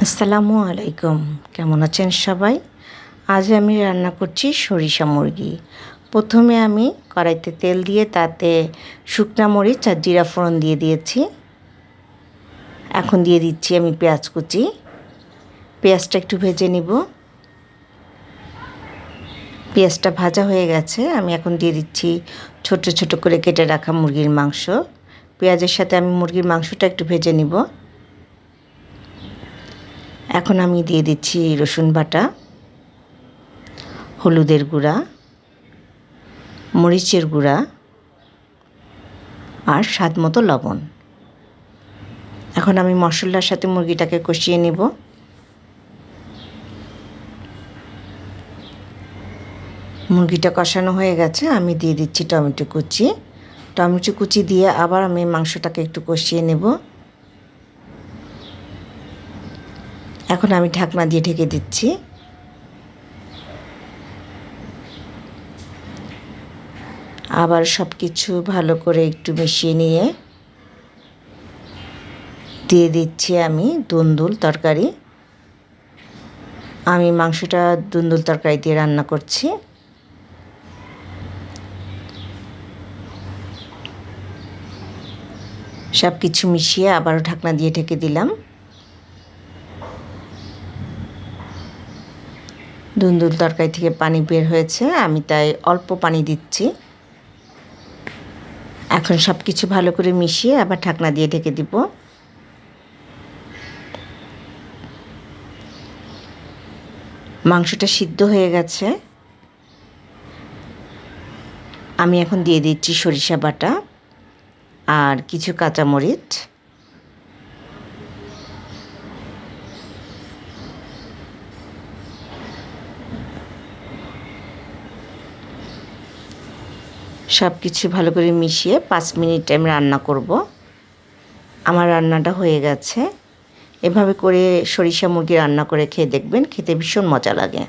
আসসালামু আলাইকুম। কেমন আছেন সবাই? আজ আমি রান্না করছি সরিষা মুরগি। প্রথমে আমি কড়াইতে তেল দিয়ে তাতে শুকনা মরিচ আর জিরা ফোড়ন দিয়ে দিয়েছি। এখন দিয়ে দিচ্ছি আমি পেঁয়াজ কুচি। পেঁয়াজটা একটু ভেজে নিব। পেঁয়াজটা ভাজা হয়ে গেছে। আমি এখন দিয়ে দিচ্ছি ছোট ছোট করে কেটে রাখা মুরগির মাংস। পেঁয়াজের সাথে আমি মুরগির মাংসটা একটু ভেজে নিব। এখন আমি দিয়ে দিচ্ছি রসুন বাটা, হলুদের গুঁড়া, মরিচের গুঁড়া আর স্বাদ মতো লবণ। এখন আমি মশলার সাথে মুরগিটাকে কষিয়ে নেব। মুরগিটা কষানো হয়ে গেছে। আমি দিয়ে দিচ্ছি টমেটো কুচি। টমেটো কুচি দিয়ে আবার আমি মাংসটাকে একটু কষিয়ে নেব। এখন আমি ঢাকনা দিয়ে ঢেকে দিচ্ছি। আবার সব কিছু ভালো করে একটু মিশিয়ে নিয়ে দিয়ে দিচ্ছি আমি দুন্দুল তরকারি। আমি মাংসটা দুন্দুল তরকারি দিয়ে রান্না করছি। সব কিছু মিশিয়ে আবারও ঢাকনা দিয়ে ঢেকে দিলাম। দুন্দুল তরকারি থেকে পানি বের হয়েছে, আমি তাই অল্প পানি দিচ্ছি। এখন সব কিছু ভালো করে মিশিয়ে আবার ঢাকনা দিয়ে ঢেকে দিব। মাংসটা সিদ্ধ হয়ে গেছে। আমি এখন দিয়ে দিচ্ছি সরিষা বাটা আর কিছু কাঁচামরিচ। সব কিছু ভালো করে মিশিয়ে 5 মিনিট আমি রান্না করব। আমার রান্নাটা হয়ে গেছে। এভাবে করে সরিষা মুরগি রান্না করে খেয়ে দেখবেন, খেতে ভীষণ মজা লাগে।